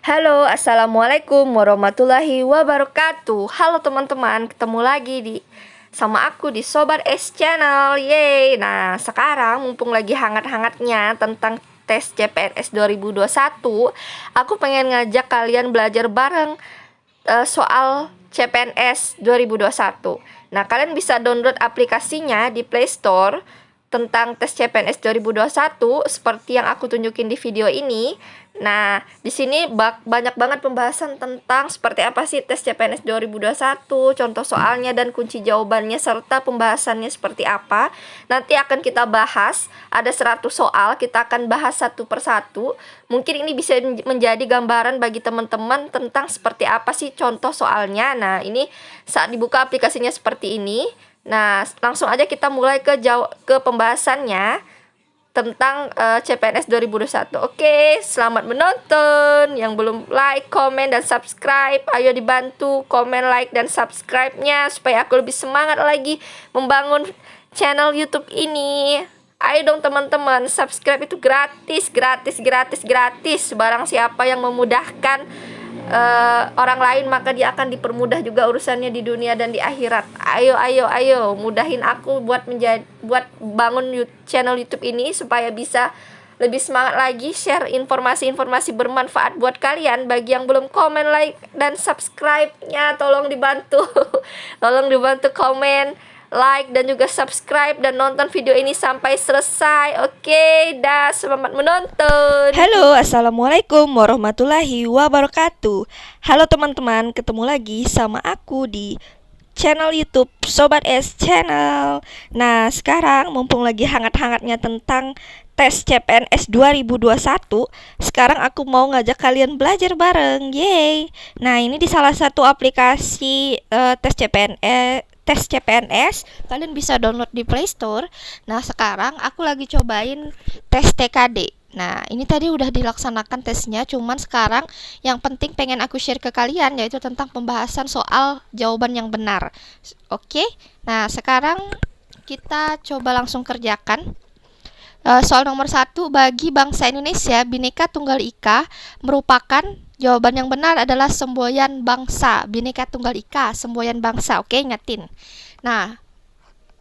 Halo, assalamualaikum warahmatullahi wabarakatuh. Halo teman-teman, ketemu lagi sama aku di Sobat S Channel. Yeay. Nah, sekarang mumpung lagi hangat-hangatnya tentang tes CPNS 2021, aku pengen ngajak kalian belajar bareng soal CPNS 2021. Nah, kalian bisa download aplikasinya di Play Store tentang tes CPNS 2021 seperti yang aku tunjukin di video ini. Nah, di sini banyak banget pembahasan tentang seperti apa sih tes CPNS 2021, contoh soalnya dan kunci jawabannya serta pembahasannya seperti apa. Nanti akan kita bahas, ada 100 soal, kita akan bahas satu persatu. Mungkin ini bisa menjadi gambaran bagi teman-teman tentang seperti apa sih contoh soalnya. Nah, ini saat dibuka aplikasinya seperti ini. Nah, langsung aja kita mulai ke pembahasannya tentang CPNS 2021. Oke, selamat menonton. Yang belum like, komen, dan subscribe, ayo dibantu komen, like, dan subscribe-nya supaya aku lebih semangat lagi membangun channel YouTube ini. Ayo dong teman-teman, subscribe itu gratis. Barang siapa yang memudahkan orang lain, maka dia akan dipermudah juga urusannya di dunia dan di akhirat. Ayo mudahin aku buat bangun channel YouTube ini supaya bisa lebih semangat lagi share informasi-informasi bermanfaat buat kalian. Bagi yang belum komen, like, dan subscribe-nya tolong dibantu tolong dibantu komen, like, dan juga subscribe dan nonton video ini sampai selesai. Oke, dah, selamat menonton. Halo, assalamualaikum warahmatullahi wabarakatuh. Halo teman-teman, ketemu lagi sama aku di channel YouTube Sobat S Channel. Nah, sekarang mumpung lagi hangat-hangatnya tentang tes CPNS 2021, sekarang aku mau ngajak kalian belajar bareng. Yeay. Nah, ini di salah satu aplikasi tes CPNS, kalian bisa download di Play Store. Nah, sekarang aku lagi cobain tes TKD. Nah, ini tadi udah dilaksanakan tesnya, cuman sekarang yang penting pengen aku share ke kalian yaitu tentang pembahasan soal jawaban yang benar. Oke, nah sekarang kita coba langsung kerjakan. Soal nomor 1, bagi bangsa Indonesia, Bhinneka Tunggal Ika merupakan, jawaban yang benar adalah semboyan bangsa. Bhinneka Tunggal Ika, semboyan bangsa. Oke, ingatin. Nah,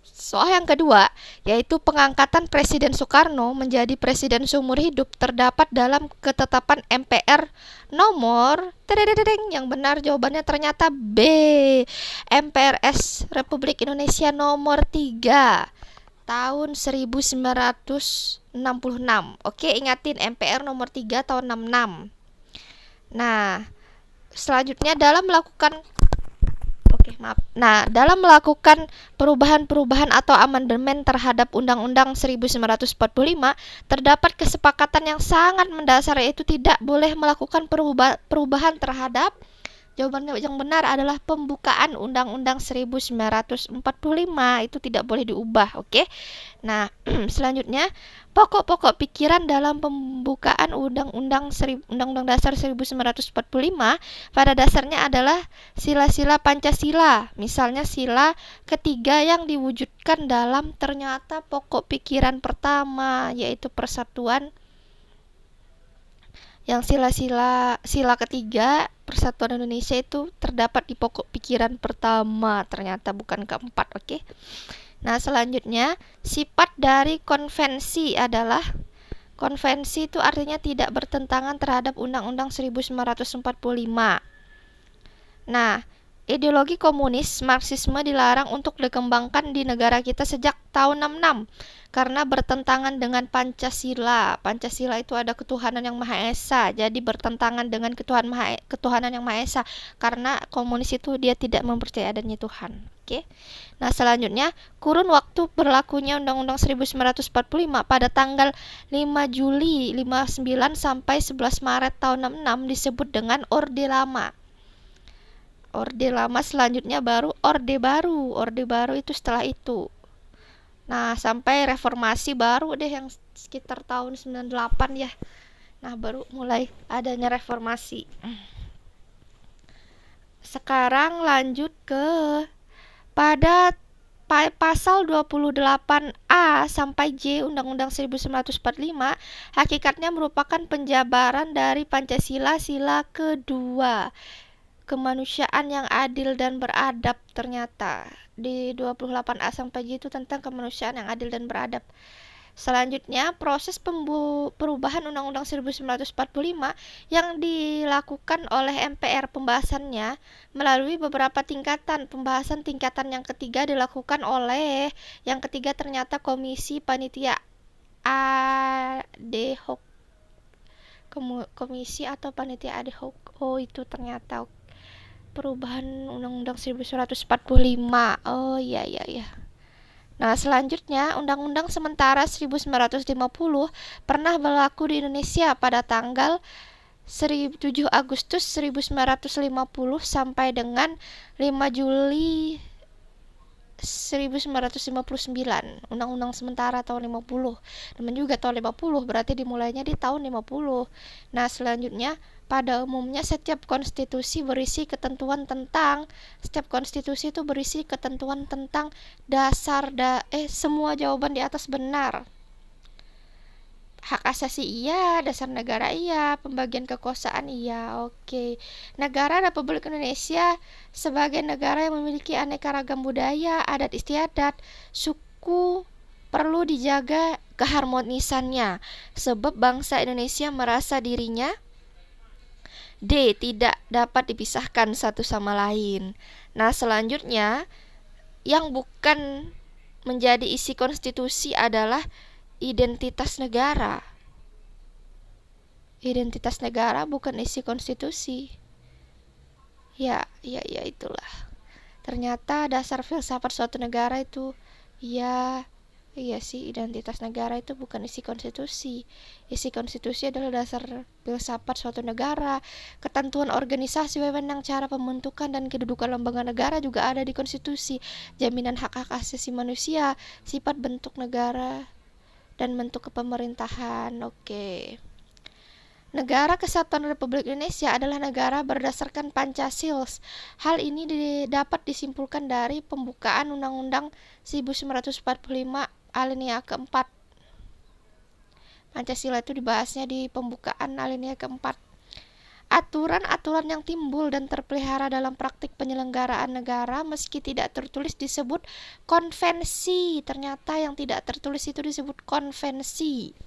soal yang kedua, yaitu pengangkatan Presiden Soekarno menjadi presiden seumur hidup terdapat dalam ketetapan MPR nomor yang benar jawabannya ternyata B. MPRS Republik Indonesia nomor 3 tahun 1966. Oke, ingatin MPR nomor 3 tahun 66. Nah, selanjutnya dalam melakukan perubahan-perubahan atau amandemen terhadap Undang-Undang 1945, terdapat kesepakatan yang sangat mendasar, yaitu tidak boleh melakukan perubahan terhadap. Jawaban yang benar adalah pembukaan Undang-Undang 1945, itu tidak boleh diubah. Oke. Nah, selanjutnya pokok-pokok pikiran dalam pembukaan Undang-Undang Dasar 1945 pada dasarnya adalah sila-sila Pancasila. Misalnya sila ketiga yang diwujudkan dalam ternyata pokok pikiran pertama, yaitu persatuan. Yang sila ketiga Persatuan Indonesia itu terdapat di pokok pikiran pertama, ternyata bukan keempat. Oke. Nah, selanjutnya sifat dari konvensi adalah, konvensi itu artinya tidak bertentangan terhadap Undang-Undang 1945. Nah, ideologi komunis Marxisme dilarang untuk dikembangkan di negara kita sejak tahun 66 karena bertentangan dengan Pancasila. Pancasila itu ada ketuhanan yang Maha Esa, jadi bertentangan dengan ketuhanan yang Maha Esa karena komunis itu dia tidak mempercayai adanya Tuhan. Oke. Nah, selanjutnya kurun waktu berlakunya Undang-Undang 1945 pada tanggal 5 Juli 59 sampai 11 Maret tahun 66 disebut dengan Orde Lama. Orde Lama, selanjutnya baru Orde Baru. Orde Baru itu setelah itu. Nah, sampai reformasi baru deh yang sekitar tahun 98 ya. Nah, baru mulai adanya reformasi. Sekarang lanjut ke pada Pasal 28A sampai J Undang-Undang 1945 hakikatnya merupakan penjabaran dari Pancasila sila kedua, kemanusiaan yang adil dan beradab. Ternyata di 28A sampai J itu tentang kemanusiaan yang adil dan beradab. Selanjutnya, proses perubahan Undang-Undang 1945 yang dilakukan oleh MPR pembahasannya melalui beberapa tingkatan. Pembahasan tingkatan yang ketiga dilakukan oleh yang ketiga ternyata Komisi Panitia ad hoc. Komisi atau Panitia ad hoc. Oh, itu ternyata perubahan Undang-Undang 1945. Oh, iya. Nah, selanjutnya, Undang-Undang Sementara 1950 pernah berlaku di Indonesia pada tanggal 7 Agustus 1950 sampai dengan 5 Juli 1959. Undang-Undang Sementara tahun 50. Namun juga tahun 50 berarti dimulainya di tahun 50. Nah, selanjutnya pada umumnya setiap konstitusi itu berisi ketentuan tentang semua jawaban di atas benar. Hak asasi iya, dasar negara iya, pembagian kekuasaan iya. Oke. Negara Republik Indonesia sebagai negara yang memiliki aneka ragam budaya, adat istiadat, suku perlu dijaga keharmonisannya sebab bangsa Indonesia merasa dirinya tidak dapat dipisahkan satu sama lain. Nah, selanjutnya yang bukan menjadi isi konstitusi adalah identitas negara. Identitas negara bukan isi konstitusi. Ya itulah. Ternyata dasar filsafat suatu negara itu iya sih, identitas negara itu bukan isi konstitusi. Isi konstitusi adalah dasar filsafat suatu negara. Ketentuan organisasi, wewenang, cara pembentukan dan kedudukan lembaga negara juga ada di konstitusi. Jaminan hak-hak asasi manusia, sifat bentuk negara dan bentuk kepemerintahan. Oke. Negara Kesatuan Republik Indonesia adalah negara berdasarkan Pancasila. Hal ini dapat disimpulkan dari pembukaan Undang-Undang 1945 alinea keempat. Pancasila itu dibahasnya di pembukaan alinea keempat. Aturan-aturan yang timbul dan terpelihara dalam praktik penyelenggaraan negara meski tidak tertulis disebut konvensi. Ternyata yang tidak tertulis itu disebut konvensi.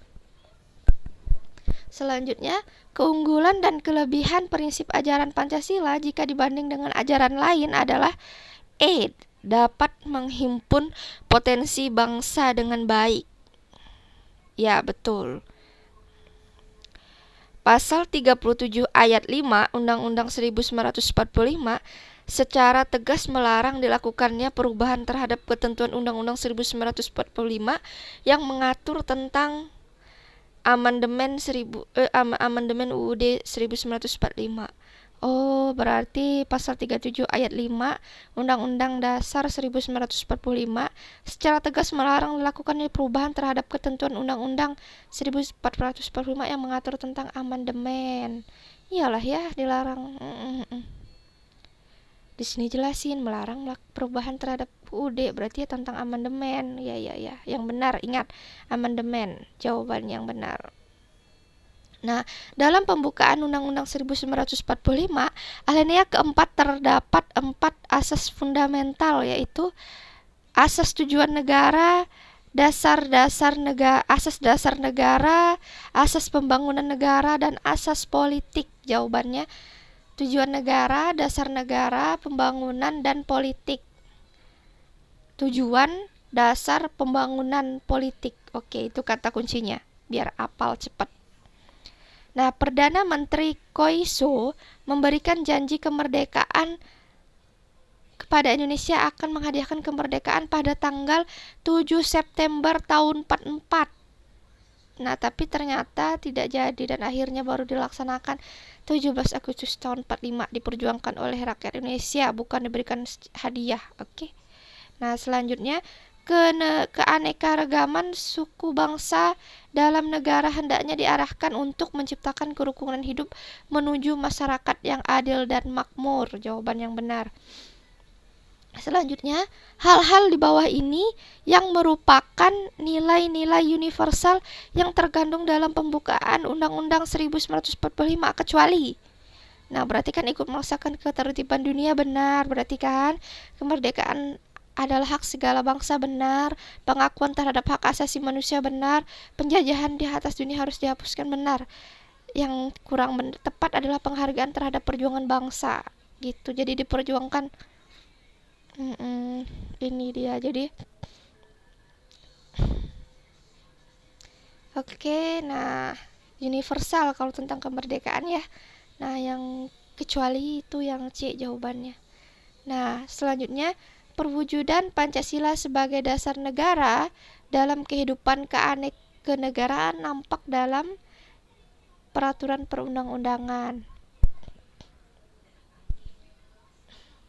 Selanjutnya, keunggulan dan kelebihan prinsip ajaran Pancasila jika dibanding dengan ajaran lain adalah dapat menghimpun potensi bangsa dengan baik. Ya, betul. Pasal 37 ayat 5 Undang-Undang 1945 secara tegas melarang dilakukannya perubahan terhadap ketentuan Undang-Undang 1945 yang mengatur tentang amandemen UUD 1945. Oh, berarti pasal 37 ayat 5 Undang-Undang Dasar 1945 secara tegas melarang dilakukannya perubahan terhadap ketentuan Undang-Undang 1445 yang mengatur tentang amandemen. Iyalah ya, dilarang. Di sini jelasin melarang perubahan terhadap UUD, berarti ya tentang amandemen. Ya, yang benar, ingat, amandemen, jawaban yang benar. Nah, dalam pembukaan Undang-Undang 1945, alinea keempat terdapat 4 asas fundamental, yaitu asas tujuan negara, asas dasar negara, asas pembangunan negara, dan asas politik. Jawabannya tujuan negara, dasar negara, pembangunan, dan politik. Tujuan, dasar, pembangunan, politik. Oke, itu kata kuncinya, biar apal cepat. Nah, Perdana Menteri Koiso memberikan janji kemerdekaan kepada Indonesia akan menghadiahkan kemerdekaan pada tanggal 7 September tahun 44. Nah, tapi ternyata tidak jadi dan akhirnya baru dilaksanakan 17 Agustus tahun 45, diperjuangkan oleh rakyat Indonesia, bukan diberikan hadiah. Oke. Nah, selanjutnya keanekaragaman suku bangsa dalam negara hendaknya diarahkan untuk menciptakan kerukunan hidup menuju masyarakat yang adil dan makmur. Jawaban yang benar. Selanjutnya, hal-hal di bawah ini yang merupakan nilai-nilai universal yang terkandung dalam pembukaan Undang-Undang 1945 kecuali. Nah, berarti kan ikut memaksakan ketertiban dunia, benar. Berarti kan kemerdekaan adalah hak segala bangsa, benar. Pengakuan terhadap hak asasi manusia, benar. Penjajahan di atas dunia harus dihapuskan, benar. Yang kurang tepat adalah penghargaan terhadap perjuangan bangsa, gitu. Jadi diperjuangkan. Ini dia. Jadi oke, nah universal kalau tentang kemerdekaan ya. Nah, yang kecuali itu yang C jawabannya. Nah, selanjutnya perwujudan Pancasila sebagai dasar negara dalam kehidupan kenegaraan nampak dalam peraturan perundang-undangan.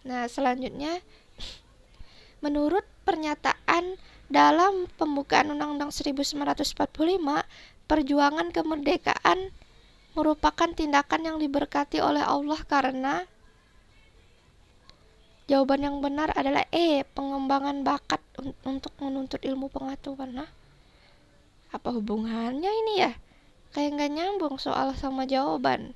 Nah, selanjutnya menurut pernyataan dalam pembukaan Undang-Undang 1945, perjuangan kemerdekaan merupakan tindakan yang diberkati oleh Allah karena jawaban yang benar adalah E, pengembangan bakat untuk menuntut ilmu pengetahuan. Nah, apa hubungannya ini ya? Kayak nggak nyambung soal sama jawaban.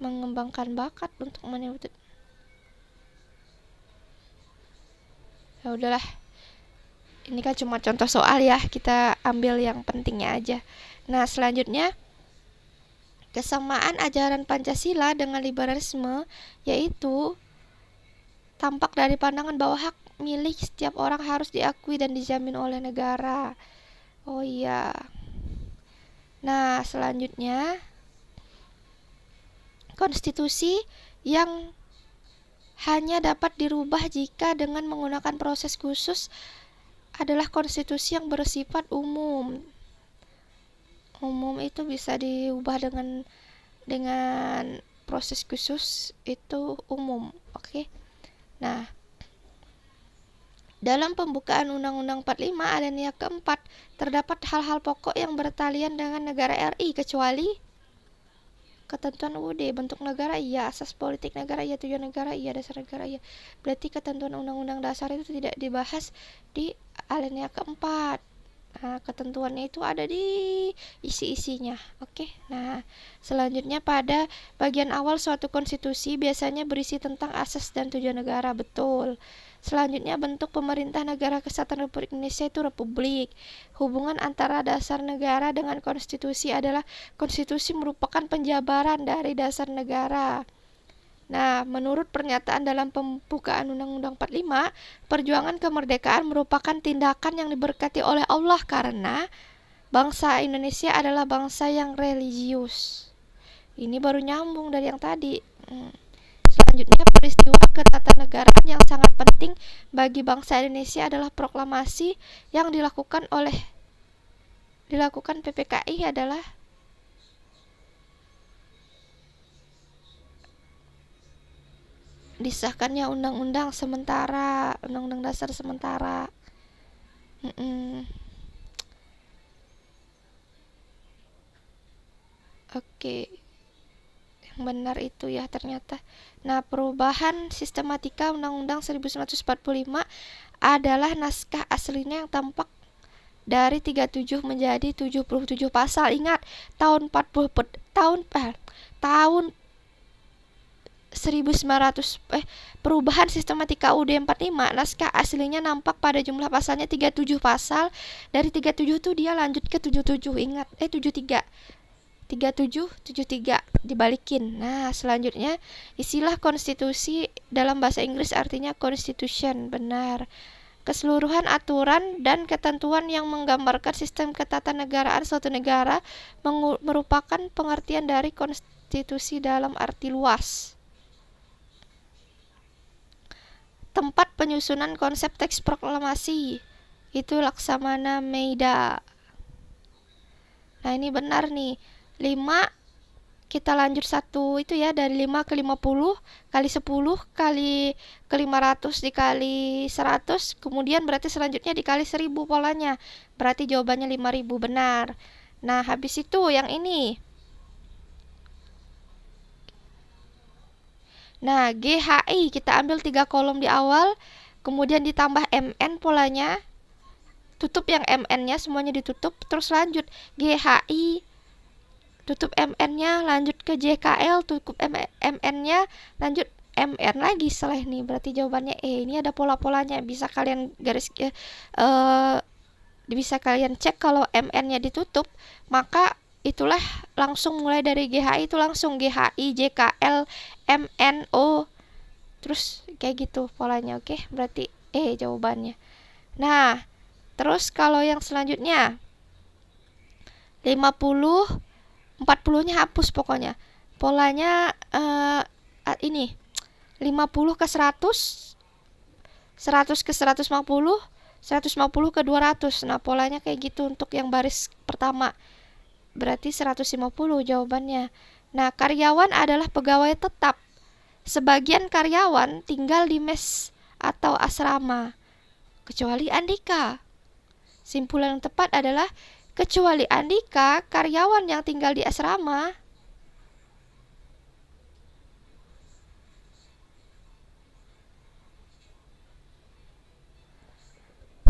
Mengembangkan bakat untuk menuntut. Ya udahlah. Ini kan cuma contoh soal ya, kita ambil yang pentingnya aja. Nah, selanjutnya kesamaan ajaran Pancasila dengan liberalisme yaitu tampak dari pandangan bahwa hak milik setiap orang harus diakui dan dijamin oleh negara. Oh iya. Nah, selanjutnya konstitusi yang hanya dapat dirubah jika dengan menggunakan proses khusus adalah konstitusi yang bersifat umum. Umum itu bisa diubah dengan proses khusus, itu umum. Oke. Nah, dalam pembukaan Undang-Undang 45 alinea keempat terdapat hal-hal pokok yang bertalian dengan negara RI kecuali ketentuan UUD, bentuk negara iya, asas politik negara iya, tujuan negara iya, dasar negara iya. Berarti ketentuan Undang-Undang Dasar itu tidak dibahas di alinea keempat. Nah, ketentuannya itu ada di isi-isinya. Oke. Nah, selanjutnya pada bagian awal suatu konstitusi biasanya berisi tentang asas dan tujuan negara. Betul. Selanjutnya bentuk pemerintah negara kesatuan Republik Indonesia itu republik. Hubungan antara dasar negara dengan konstitusi adalah konstitusi merupakan penjabaran dari dasar negara. Nah, menurut pernyataan dalam pembukaan Undang-Undang 45, perjuangan kemerdekaan merupakan tindakan yang diberkati oleh Allah karena bangsa Indonesia adalah bangsa yang religius. Ini baru nyambung dari yang tadi. Selanjutnya, peristiwa ketatanegaraan yang sangat penting bagi bangsa Indonesia adalah proklamasi yang dilakukan PPKI adalah disahkannya undang-undang dasar sementara. Oke, yang benar itu ya ternyata. Nah, perubahan sistematika Undang-Undang 1945 adalah naskah aslinya yang tampak dari 37 menjadi 77 pasal. Ingat, tahun 1900 perubahan sistematika UUD 45, naskah aslinya nampak pada jumlah pasalnya 37 pasal. Dari 37 tuh dia lanjut ke 77. Ingat, 73. 37, 73 dibalikin. Nah, selanjutnya istilah konstitusi dalam bahasa Inggris artinya constitution, benar. Keseluruhan aturan dan ketentuan yang menggambarkan sistem ketatanegaraan suatu negara merupakan pengertian dari konstitusi dalam arti luas. Tempat penyusunan konsep teks proklamasi itu Laksamana Meida. Nah, ini benar nih. 5 kita lanjut satu itu ya, dari 5 ke 50 kali 10 kali ke 500 dikali 100, kemudian berarti selanjutnya dikali 1000 polanya. Berarti jawabannya 5000, benar. Nah, habis itu yang ini Nah, GHI kita ambil 3 kolom di awal, kemudian ditambah MN polanya, tutup yang MN-nya, semuanya ditutup, terus lanjut GHI, tutup MN-nya, lanjut ke JKL, tutup MN-nya, lanjut MN lagi setelah ini. Berarti jawabannya E. Ini ada pola-polanya, bisa kalian bisa kalian cek kalau MN-nya ditutup, maka itulah langsung mulai dari GHI itu langsung GHI, JKL, MNO, terus kayak gitu polanya. Oke, berarti E jawabannya. Nah, terus kalau yang selanjutnya 50, 40-nya hapus pokoknya. Polanya ini 50 ke 100, 100 ke 150, 150 ke 200. Nah, polanya kayak gitu untuk yang baris pertama. Berarti 150 jawabannya. Nah, karyawan adalah pegawai tetap. Sebagian karyawan tinggal di mes atau asrama, kecuali Andika. Simpulan yang tepat adalah kecuali Andika, karyawan yang tinggal di asrama.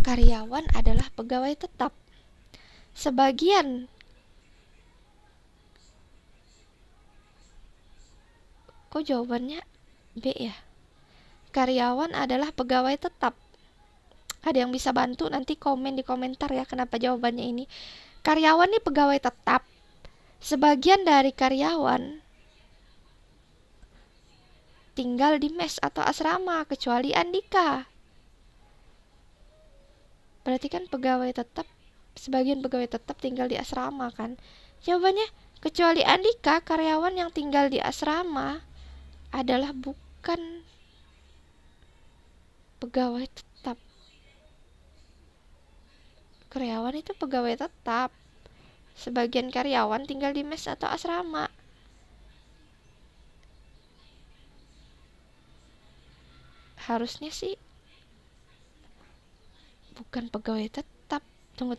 Karyawan adalah pegawai tetap. Sebagian kok jawabannya B ya? Karyawan adalah pegawai tetap. Ada yang bisa bantu nanti komen di komentar ya kenapa jawabannya ini. Karyawan nih pegawai tetap. Sebagian dari karyawan tinggal di mes atau asrama kecuali Andika. Berarti kan pegawai tetap, sebagian pegawai tetap tinggal di asrama kan. Jawabannya kecuali Andika, karyawan yang tinggal di asrama adalah bukan pegawai tetap. Karyawan itu pegawai tetap. Sebagian karyawan tinggal di mes atau asrama. Harusnya sih bukan pegawai tetap. Tunggu.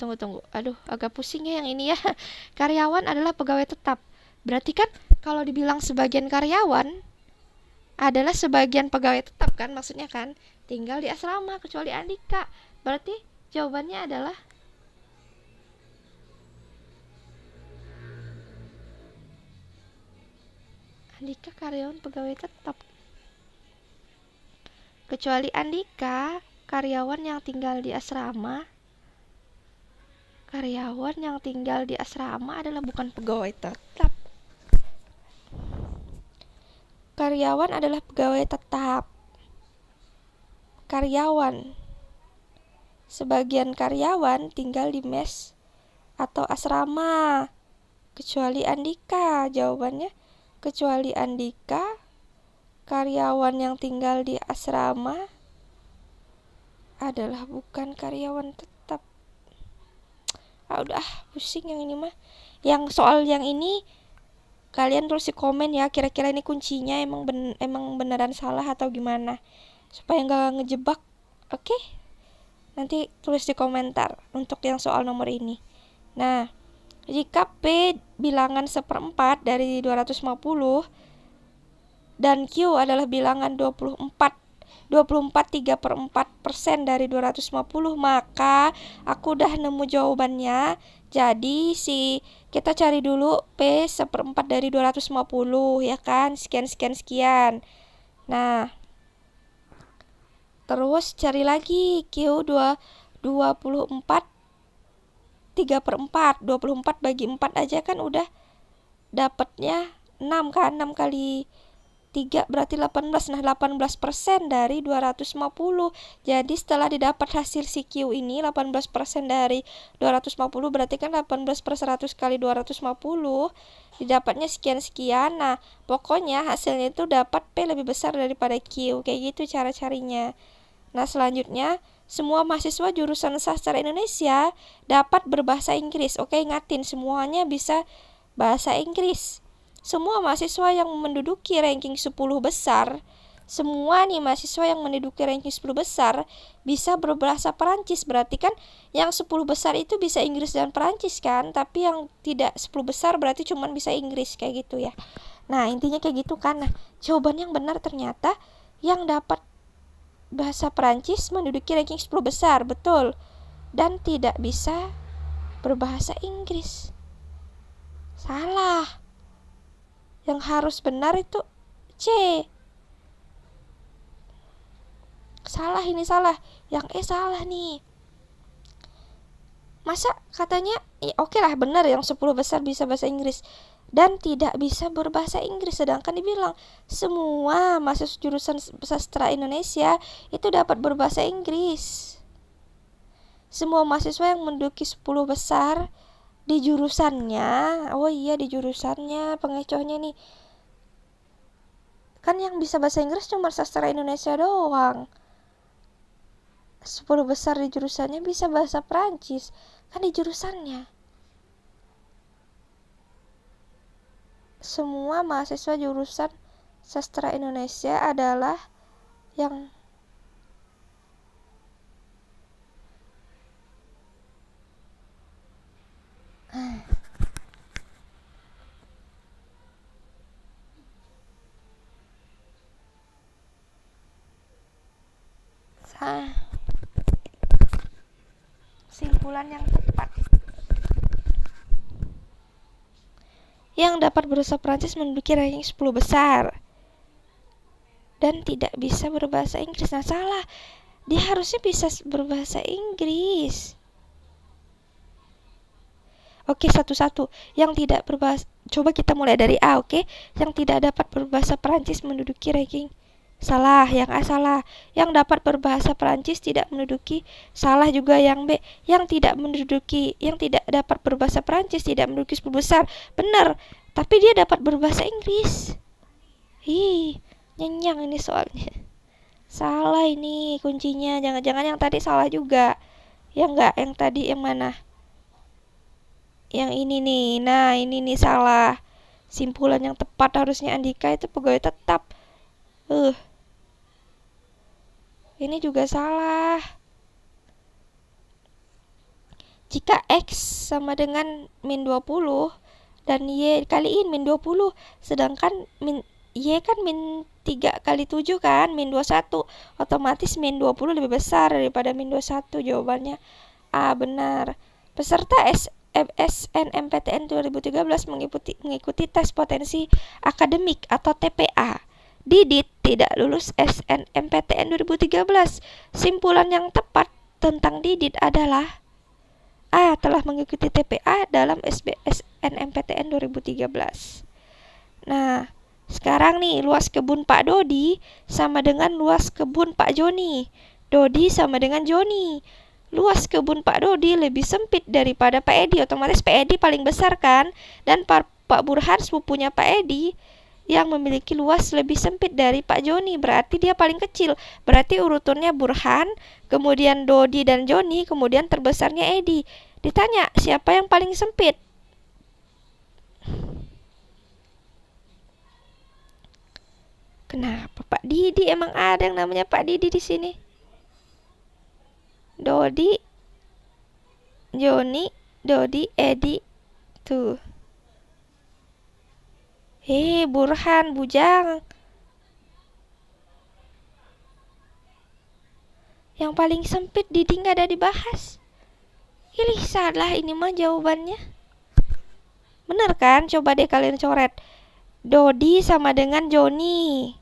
Aduh, agak pusing ya yang ini ya. Karyawan adalah pegawai tetap. Berarti kan kalau dibilang sebagian karyawan adalah sebagian pegawai tetap kan, maksudnya kan tinggal di asrama kecuali Andika. Berarti jawabannya adalah Andika karyawan pegawai tetap. Kecuali Andika karyawan yang tinggal di asrama. Karyawan yang tinggal di asrama adalah bukan pegawai tetap. Karyawan adalah pegawai tetap. Karyawan. Sebagian karyawan tinggal di mes atau asrama. Kecuali Andika. Jawabannya kecuali Andika, karyawan yang tinggal di asrama adalah bukan karyawan tetap. Udah pusing yang ini mah. Yang soal yang ini kalian tulis di komen ya, kira-kira ini kuncinya emang beneran salah atau gimana, supaya nggak ngejebak. Oke? Nanti tulis di komentar untuk yang soal nomor ini. Nah, jika P bilangan 1/4 dari 250 dan Q adalah bilangan 24 3/4% dari 250, maka aku udah nemu jawabannya. Jadi kita cari dulu P 1/4 dari 250 ya kan, sekian. Nah, terus cari lagi Q 24 3/4. 24 bagi 4 aja kan udah dapatnya 6 kan, 6 kali 3 berarti 18. Nah, 18% dari 250. Jadi setelah didapat hasil si Q ini 18% dari 250, berarti kan 18 per 100 kali 250 didapatnya sekian. Nah, pokoknya hasilnya itu dapat P lebih besar daripada Q. Kayak gitu cara carinya. Nah, selanjutnya semua mahasiswa jurusan sastra Indonesia dapat berbahasa Inggris. Oke, ingatin semuanya bisa bahasa Inggris. Semua mahasiswa yang menduduki ranking 10 besar, semua nih mahasiswa yang menduduki ranking 10 besar bisa berbahasa Perancis. Berarti kan yang 10 besar itu bisa Inggris dan Perancis kan, tapi yang tidak 10 besar berarti cuma bisa Inggris, kayak gitu ya. Nah, intinya kayak gitu kan. Nah, jawaban yang benar ternyata yang dapat bahasa Perancis menduduki ranking 10 besar, betul. Dan tidak bisa berbahasa Inggris. Salah. Yang harus benar itu C. Salah ini salah. Yang E salah nih. Masa katanya oke lah benar yang 10 besar bisa bahasa Inggris dan tidak bisa berbahasa Inggris, sedangkan dibilang semua mahasiswa jurusan sastra Indonesia itu dapat berbahasa Inggris. Semua mahasiswa yang menduduki 10 besar di jurusannya, oh iya di jurusannya, pengecohnya nih. Kan yang bisa bahasa Inggris cuma sastra Indonesia doang. 10 besar di jurusannya bisa bahasa Perancis, kan di jurusannya. Semua mahasiswa jurusan sastra Indonesia adalah yang simpulan yang tepat. Yang dapat berbahasa Prancis menduduki ranking 10 besar dan tidak bisa berbahasa Inggris. Nah, salah. Dia harusnya bisa berbahasa Inggris. Oke, satu-satu. Yang tidak berbahasa, coba kita mulai dari A, oke? Yang tidak dapat berbahasa Prancis menduduki ranking. Salah, yang A salah. Yang dapat berbahasa Prancis tidak menduduki. Salah juga yang B. Yang tidak dapat berbahasa Prancis tidak menduduki 10 besar. Benar, tapi dia dapat berbahasa Inggris. Nyenyang ini soalnya. Salah ini kuncinya. Jangan-jangan yang tadi salah juga. Ya enggak, yang tadi yang mana? Yang ini nih. Nah, ini nih salah. Simpulan yang tepat harusnya Andika itu pegawai tetap. Ini juga salah. Jika X sama dengan min 20 dan Y kaliin min 20, sedangkan Y kan min 3 kali 7 kan, min 21, otomatis min 20 lebih besar daripada min 21. Jawabannya A, benar. Peserta SNMPTN 2013 mengikuti tes potensi akademik atau TPA. Didit tidak lulus SNMPTN 2013. Simpulan yang tepat tentang Didit adalah A. Telah mengikuti TPA dalam SNMPTN 2013. Nah, sekarang nih luas kebun Pak Dodi sama dengan luas kebun Pak Joni. Dodi sama dengan Joni. Luas kebun Pak Dodi lebih sempit daripada Pak Edi. Otomatis Pak Edi paling besar kan? Dan Pak Burhan sepupunya Pak Edi yang memiliki luas lebih sempit dari Pak Joni, berarti dia paling kecil. Berarti urutannya Burhan, kemudian Dodi dan Joni, kemudian terbesarnya Edi. Ditanya siapa yang paling sempit? Kenapa Pak Didi? Emang ada yang namanya Pak Didi di sini? Dodi, Joni, Dodi, Edi, tuh. Burhan, bujang. Yang paling sempit Didi nggak ada dibahas. Salah ini mah jawabannya. Bener kan? Coba deh kalian coret. Dodi sama dengan Joni.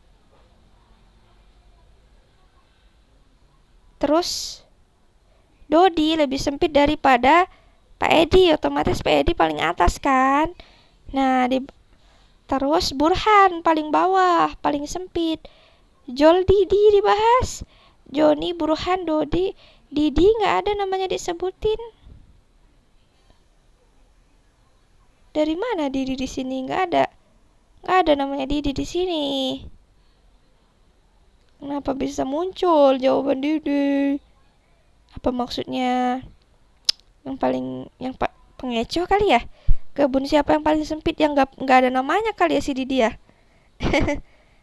Terus Dodi lebih sempit daripada Pak Edi, otomatis Pak Edi paling atas kan. Nah, terus Burhan paling bawah, paling sempit. Didi dibahas. Joni, Burhan, Dodi, Didi nggak ada namanya disebutin. Dari mana Didi di sini? Nggak ada namanya Didi di sini. Kenapa bisa muncul jawaban Didi? Apa maksudnya? Yang pengecoh kali ya? Kebun siapa yang paling sempit yang nggak ada namanya kali ya si Didi ya?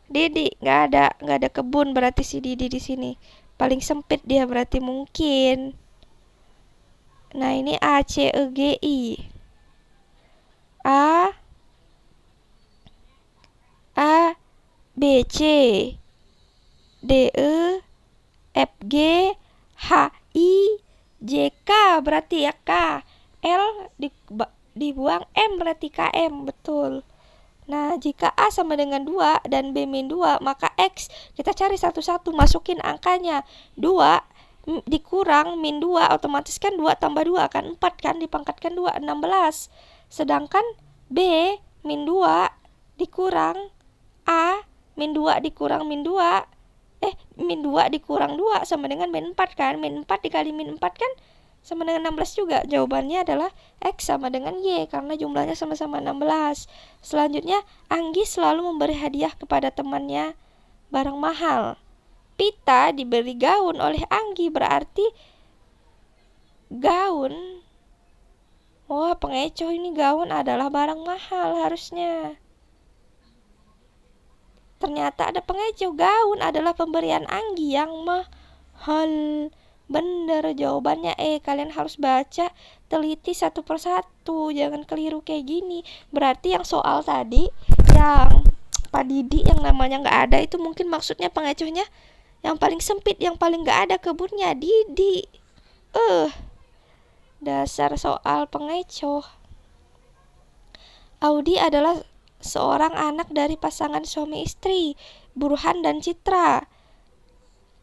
Didi nggak ada kebun, berarti si Didi di sini paling sempit dia, berarti mungkin. Nah, ini A C E G I. A BC, DE, FG, HI, JK berarti ya K, L dibuang M berarti KM, betul. Nah, jika A sama dengan 2 dan B min 2, maka X kita cari satu-satu, masukin angkanya. 2 dikurang min 2, otomatis kan 2 tambah 2 kan 4 kan, dipangkatkan 2, 16. Sedangkan B min 2 dikurang A min 2 dikurang min 2, min 2 dikurang 2 sama dengan min 4 kan. Min 4 dikali min 4 kan sama dengan 16 juga. Jawabannya adalah X sama dengan Y karena jumlahnya sama-sama 16. Selanjutnya, Anggi selalu memberi hadiah kepada temannya barang mahal. Pita diberi gaun oleh Anggi, berarti gaun. Wah, pengecoh ini, gaun adalah barang mahal harusnya. Ternyata ada pengecoh, gaun adalah pemberian Anggi yang mahal. Bener jawabannya kalian harus baca teliti satu persatu, jangan keliru kayak gini. Berarti yang soal tadi yang Pak Didi yang namanya nggak ada itu mungkin maksudnya pengecohnya yang paling sempit, yang paling nggak ada kebunnya Didi. Dasar soal pengecoh. Audi adalah seorang anak dari pasangan suami istri, Burhan dan Citra.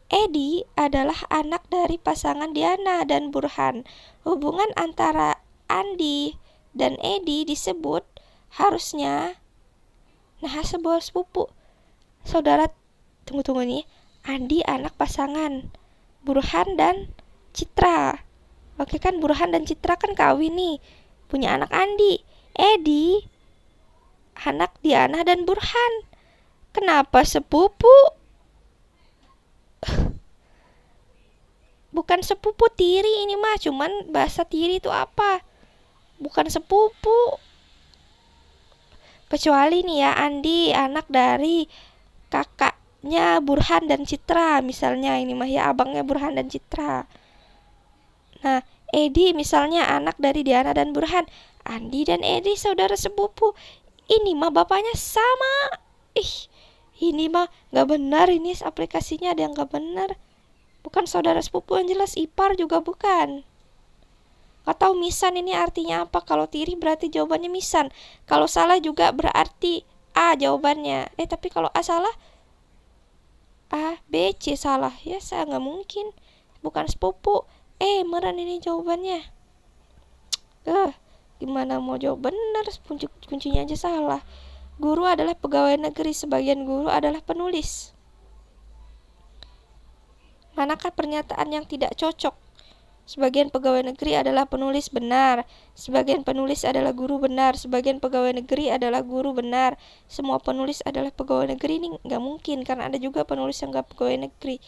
Edi adalah anak dari pasangan Diana dan Burhan. Hubungan antara Andi dan Edi disebut harusnya sebuah sepupu. Saudara, tunggu nih. Andi anak pasangan Burhan dan Citra. Oke kan, Burhan dan Citra kan kawin nih, punya anak Andi. Edi anak Diana dan Burhan. Kenapa sepupu? Bukan sepupu, tiri ini mah, cuman bahasa tiri itu apa? Bukan sepupu. Kecuali nih ya, Andi anak dari kakaknya Burhan dan Citra, misalnya ini mah ya abangnya Burhan dan Citra. Nah, Edi misalnya anak dari Diana dan Burhan. Andi dan Edi saudara sepupu. Ini mah bapaknya sama. Ini mah gak benar, ini aplikasinya ada yang gak benar. Bukan saudara sepupu yang jelas, ipar juga bukan. Atau misan ini artinya apa? Kalau tiri berarti jawabannya misan. Kalau salah juga berarti A jawabannya. Tapi kalau A salah, A, B, C salah. Ya, saya nggak mungkin. Bukan sepupu. Meren ini jawabannya. Gimana mau jawab benar? Kuncinya aja salah. Guru adalah pegawai negeri, sebagian guru adalah penulis. Manakah pernyataan yang tidak cocok? Sebagian pegawai negeri adalah penulis, benar. Sebagian penulis adalah guru, benar. Sebagian pegawai negeri adalah guru, benar. Semua penulis adalah pegawai negeri, ini nggak mungkin karena ada juga penulis yang nggak pegawai negeri.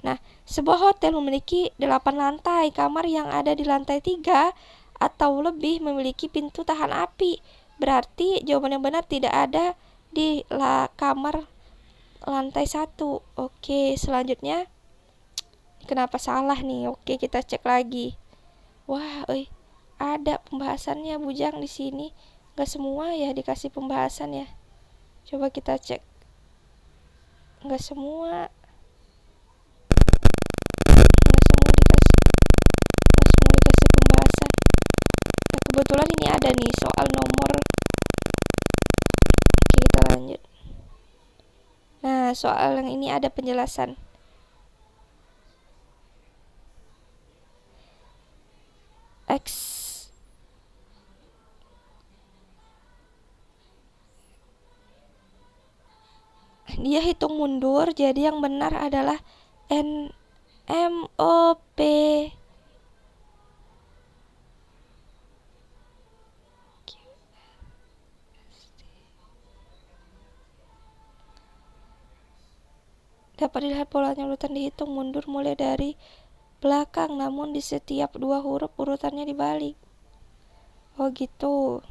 Nah, sebuah hotel memiliki 8 lantai. Kamar yang ada di lantai 3 atau lebih memiliki pintu tahan api. Berarti jawaban yang benar tidak ada di kamar lantai 1. Oke, selanjutnya. Kenapa salah nih? Oke, kita cek lagi. Wah, ada pembahasannya Bujang di sini. Gak semua ya dikasih pembahasan ya. Coba kita cek. Gak semua dikasih pembahasan. Nah, kebetulan ini ada nih soal nomor. Oke, kita lanjut. Nah, soal yang ini ada penjelasan. X dia hitung mundur, jadi yang benar adalah NMOP. Dapat dilihat polanya urutan dihitung mundur mulai dari belakang, namun di setiap 2 huruf urutannya dibalik. Oh gitu.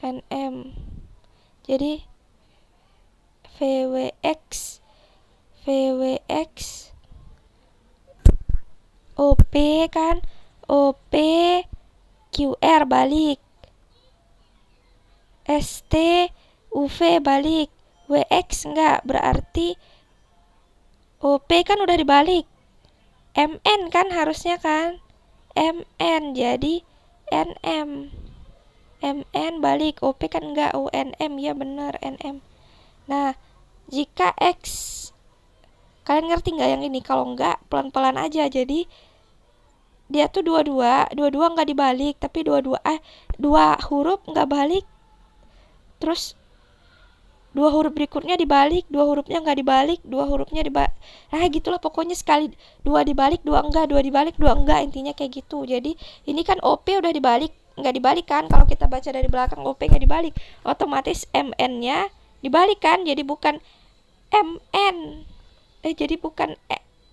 NM. Jadi VWX OP kan, OP QR balik, ST UV balik, WX enggak, berarti OP kan udah dibalik. MN kan harusnya kan, MN, jadi NM. MN balik, OP kan enggak, UNM, ya bener, NM. Nah, jika X, kalian ngerti nggak yang ini? Kalau enggak, pelan-pelan aja. Jadi dia tuh dua nggak dibalik, tapi dua huruf nggak balik, terus dua huruf berikutnya dibalik, dua hurufnya nggak dibalik, dua hurufnya dibalik. Nah gitulah pokoknya, sekali dua dibalik, dua enggak, dua dibalik, dua enggak, intinya kayak gitu. Jadi ini kan OP udah dibalik, nggak dibalik kan? Kalau kita baca dari belakang OP nggak dibalik, otomatis MN-nya dibalik kan? Jadi bukan MN, jadi bukan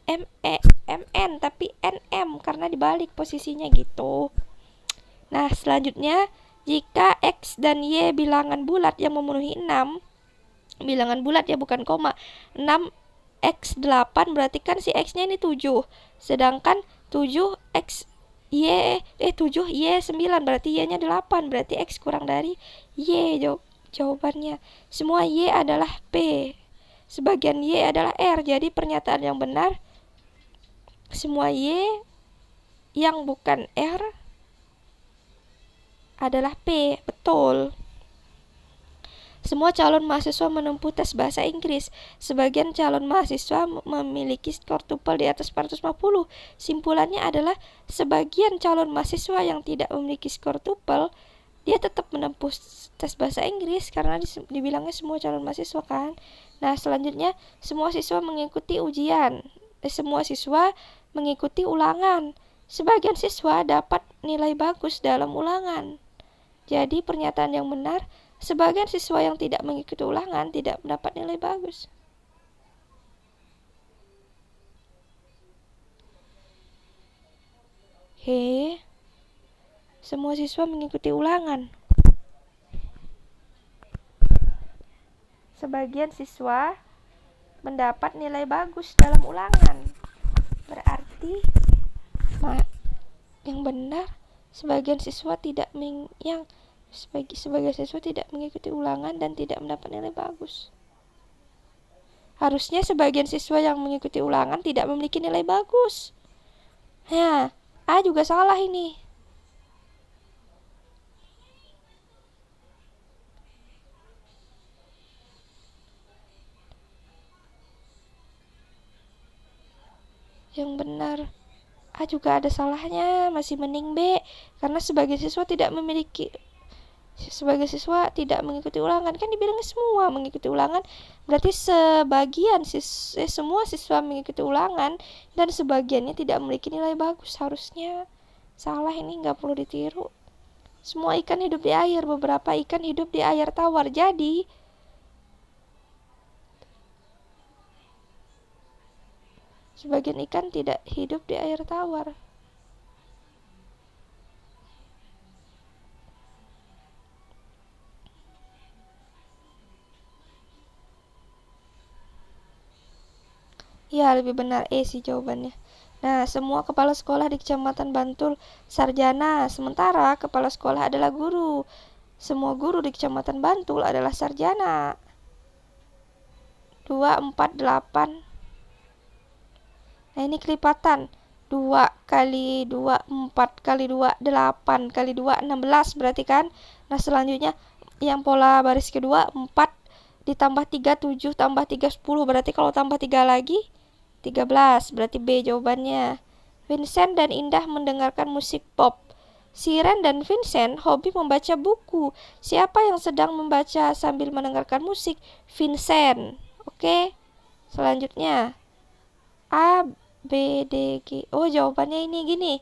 MN tapi NM karena dibalik posisinya gitu. Nah selanjutnya, jika X dan Y bilangan bulat yang memenuhi 6, bilangan bulat ya bukan koma, 6 X 8 berarti kan si X nya ini 7, sedangkan 7 X Y 7 Y 9 berarti Y nya 8, berarti X kurang dari Y. Jawabannya semua Y adalah P, sebagian Y adalah R. Jadi pernyataan yang benar, semua Y yang bukan R adalah P. Betul. Semua calon mahasiswa menempuh tes bahasa Inggris. Sebagian calon mahasiswa memiliki skor TOEFL di atas 450. Simpulannya adalah sebagian calon mahasiswa yang tidak memiliki skor TOEFL, dia tetap menempuh tes bahasa Inggris karena dibilangnya semua calon mahasiswa kan. Nah selanjutnya, semua siswa mengikuti ujian. Semua siswa mengikuti ulangan. Sebagian siswa dapat nilai bagus dalam ulangan. Jadi pernyataan yang benar, sebagian siswa yang tidak mengikuti ulangan tidak mendapat nilai bagus. Semua siswa mengikuti ulangan. Sebagian siswa mendapat nilai bagus dalam ulangan. Berarti yang benar, sebagian siswa sebagian siswa tidak mengikuti ulangan dan tidak mendapat nilai bagus. Harusnya sebagian siswa yang mengikuti ulangan tidak memiliki nilai bagus. Nah, A juga salah ini. Yang benar, A juga ada salahnya, masih mending B, karena sebagian siswa tidak mengikuti ulangan. Kan dibilangnya semua mengikuti ulangan, berarti semua siswa mengikuti ulangan dan sebagiannya tidak memiliki nilai bagus. Harusnya salah ini, nggak perlu ditiru. Semua ikan hidup di air, beberapa ikan hidup di air tawar. Jadi sebagian ikan tidak hidup di air tawar. Ya, lebih benar E sih jawabannya. Nah, semua kepala sekolah di Kecamatan Bantul sarjana, sementara kepala sekolah adalah guru. Semua guru di Kecamatan Bantul adalah sarjana. 2, 4, 8. Nah, ini kelipatan. 2 kali 2, 4 kali 2, 8 kali 2, 16 berarti kan. Nah, selanjutnya yang pola baris kedua, 4 ditambah 3, 7 tambah 3, 10. Berarti kalau tambah 3 lagi 13, berarti B jawabannya. Vincent dan Indah mendengarkan musik pop. Siren dan Vincent hobi membaca buku. Siapa yang sedang membaca sambil mendengarkan musik? Vincent. Oke. Selanjutnya A, B, D, G. Oh, jawabannya ini gini.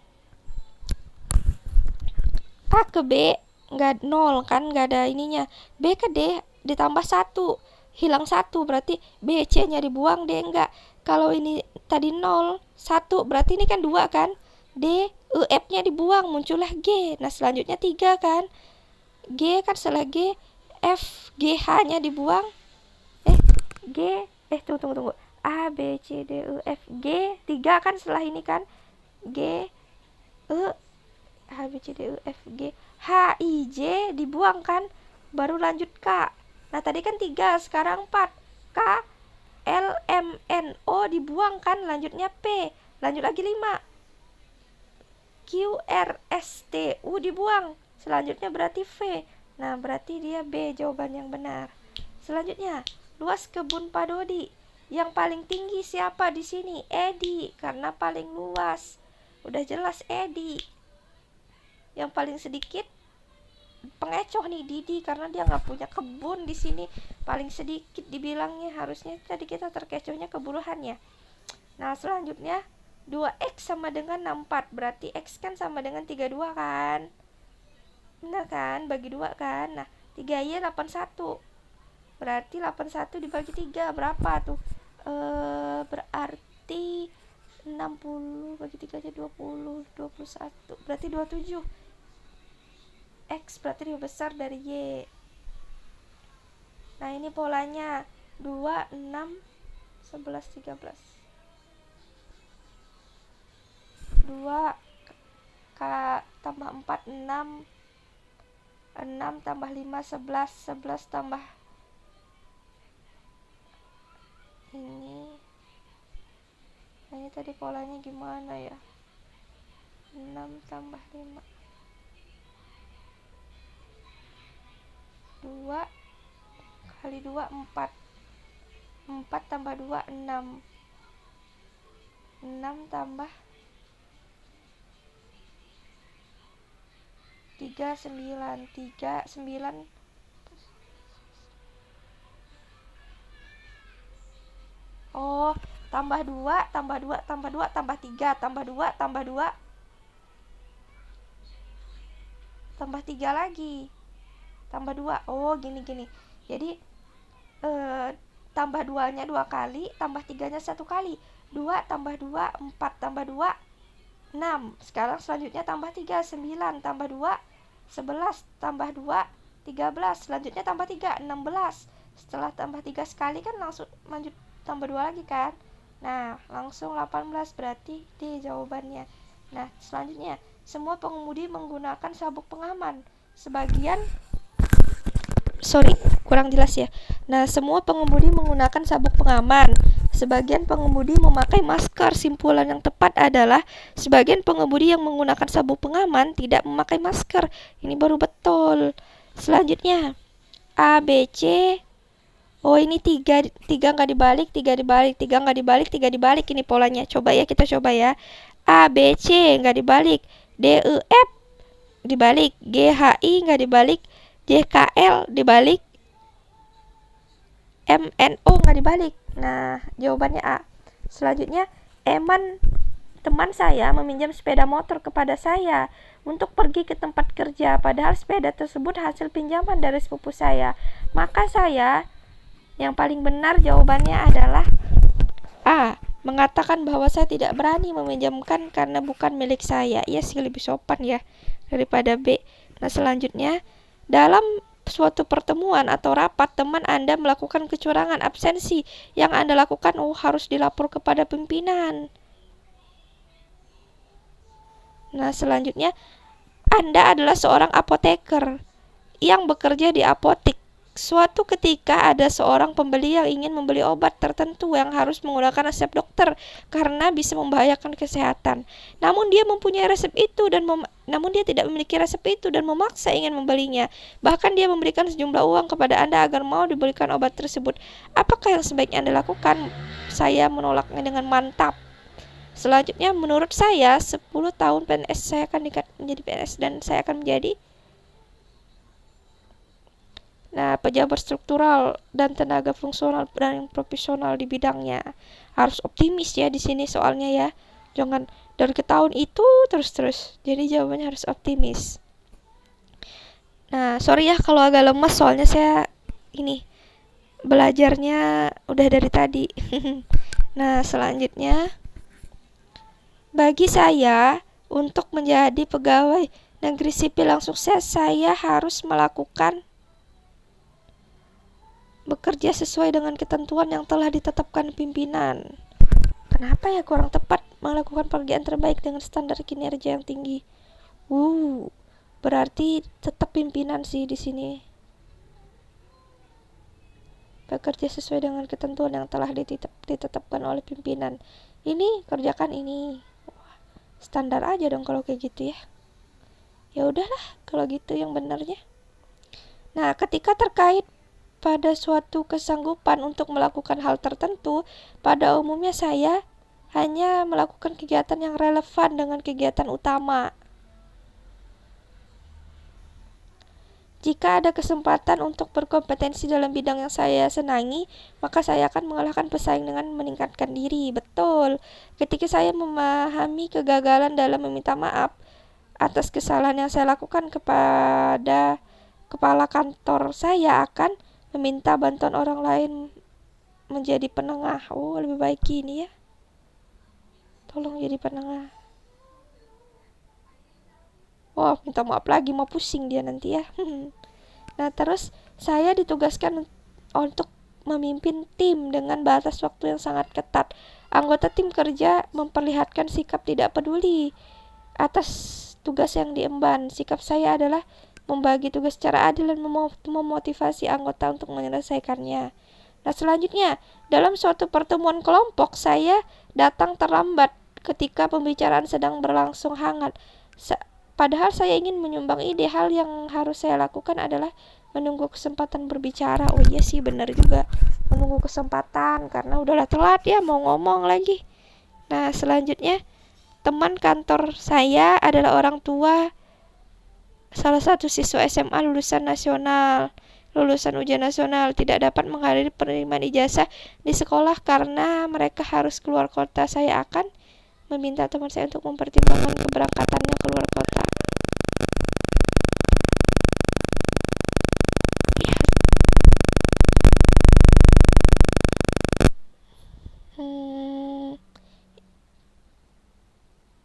A ke B nggak 0 kan, nggak ada ininya. B ke D ditambah 1, hilang 1, berarti B, C nya dibuang, D enggak. Kalau ini tadi 0, 1, berarti ini kan 2 kan. D, E, F nya dibuang, muncullah G. Nah selanjutnya 3 kan. G kan setelah G, F, G, H nya dibuang. Tunggu. A, B, C, D, E, F, G, 3 kan setelah ini kan. G, E, H, B, C, D, E, F, G, H, I, J dibuang kan. Baru lanjut K. Nah, tadi kan 3, sekarang 4. K, L, M, N, O dibuang kan, lanjutnya P. Lanjut lagi 5. Q, R, S, T, U dibuang. Selanjutnya berarti V. Nah, berarti dia B jawaban yang benar. Selanjutnya, luas kebun Padodi. Yang paling tinggi siapa di sini? Edi, karena paling luas. Udah jelas Edi. Yang paling sedikit pengecoh nih Didi, karena dia nggak punya kebun di sini. Paling sedikit dibilangnya, harusnya tadi kita terkecohnya keburuhannya. Nah, selanjutnya 2x sama dengan 64, berarti x kan sama dengan 32 kan? Benar kan? Bagi 2 kan? Nah, 3y 81. Berarti 81 dibagi 3 berapa tuh? Berarti 60 bagi 3 aja 20, 21. Berarti 27. X berarti lebih besar dari Y. Nah, ini polanya 2, 6, 11, 13. 2 K tambah 4, 6. 6 tambah 5, 11. 11 tambah ini. Nah, ini tadi polanya gimana ya? 6 tambah 5. 2 kali 2, 4. 4 tambah 2, 6. 6 tambah 3, 9. 3, 9. Oh, tambah 2, tambah 2, tambah 2, tambah 3, tambah 2, tambah 2, tambah 3 lagi. Tambah 2. Oh, gini. Jadi, tambah 2-nya 2 kali, tambah 3-nya 1 kali. 2 tambah 2, 4 tambah 2, 6. Sekarang selanjutnya tambah 3, 9 tambah 2, 11 tambah 2, 13. Selanjutnya tambah 3, 16. Setelah tambah 3 sekali kan langsung lanjut tambah 2 lagi kan. Nah, langsung 18, berarti D jawabannya. Nah, selanjutnya, semua pengemudi menggunakan sabuk pengaman. Kurang jelas ya. Nah, semua pengemudi menggunakan sabuk pengaman. Sebagian pengemudi memakai masker. Simpulan yang tepat adalah sebagian pengemudi yang menggunakan sabuk pengaman tidak memakai masker. Ini baru betul. Selanjutnya, A, B, C. Oh, ini 3 nggak dibalik, 3 dibalik, 3 nggak dibalik, 3 dibalik. Ini polanya. Coba ya, kita coba ya. A, B, C nggak dibalik. D, E, F dibalik. G, H, I nggak dibalik. J, K, L dibalik. M, N, O nggak dibalik. Nah, jawabannya A. Selanjutnya, Eman, teman saya, meminjam sepeda motor kepada saya untuk pergi ke tempat kerja, padahal sepeda tersebut hasil pinjaman dari sepupu saya. Maka saya, yang paling benar jawabannya adalah A, mengatakan bahwa saya tidak berani meminjamkan karena bukan milik saya. Iya sih, lebih sopan ya daripada B. Nah, selanjutnya, dalam suatu pertemuan atau rapat teman Anda melakukan kecurangan absensi. Yang Anda lakukan harus dilapor kepada pimpinan. Nah, selanjutnya, Anda adalah seorang apoteker yang bekerja di apotik. Suatu ketika ada seorang pembeli yang ingin membeli obat tertentu yang harus menggunakan resep dokter karena bisa membahayakan kesehatan. Namun dia tidak memiliki resep itu dan memaksa ingin membelinya. Bahkan dia memberikan sejumlah uang kepada Anda agar mau diberikan obat tersebut. Apakah yang sebaiknya Anda lakukan? Saya menolaknya dengan mantap. Selanjutnya, menurut saya 10 tahun PNS saya akan menjadi PNS dan saya akan menjadi pejabat struktural dan tenaga fungsional dan profesional di bidangnya. Harus optimis ya di sini soalnya ya. Jangan dari ke tahun itu terus. Jadi jawabannya harus optimis. Nah, sorry ya kalau agak lemas soalnya saya ini belajarnya udah dari tadi. Nah, selanjutnya, bagi saya untuk menjadi pegawai negeri sipil yang sukses, saya harus bekerja sesuai dengan ketentuan yang telah ditetapkan pimpinan. Kenapa ya kurang tepat melakukan pekerjaan terbaik dengan standar kinerja yang tinggi? Berarti tetap pimpinan sih di sini. bekerja sesuai dengan ketentuan yang telah ditetapkan oleh pimpinan. Ini kerjakan ini. Standar aja dong kalau kayak gitu ya. Ya udahlah kalau gitu yang benarnya. Nah, ketika terkait pada suatu kesanggupan untuk melakukan hal tertentu, pada umumnya saya hanya melakukan kegiatan yang relevan dengan kegiatan utama. Jika ada kesempatan untuk berkompetensi dalam bidang yang saya senangi, maka saya akan mengalahkan pesaing dengan meningkatkan diri. Betul. Ketika saya memahami kegagalan dalam meminta maaf atas kesalahan yang saya lakukan kepada kepala kantor, saya akan meminta bantuan orang lain menjadi penengah. Oh, lebih baik gini ya. Tolong jadi penengah. Wah, minta maaf lagi, mau pusing dia nanti ya. Nah, terus saya ditugaskan untuk memimpin tim dengan batas waktu yang sangat ketat. Anggota tim kerja memperlihatkan sikap tidak peduli atas tugas yang diemban. Sikap saya adalah membagi tugas secara adil dan memotivasi anggota untuk menyelesaikannya. Nah, selanjutnya, dalam suatu pertemuan kelompok, saya datang terlambat ketika pembicaraan sedang berlangsung hangat. Padahal saya ingin menyumbang ide, hal yang harus saya lakukan adalah menunggu kesempatan berbicara. Oh iya sih, benar juga. Menunggu kesempatan, karena udahlah telat ya mau ngomong lagi. Nah, selanjutnya, teman kantor saya adalah orang tua salah satu siswa SMA lulusan ujian nasional, tidak dapat menghadiri penerimaan ijazah di sekolah karena mereka harus keluar kota. Saya akan meminta teman saya untuk mempertimbangkan keberangkatannya keluar kota.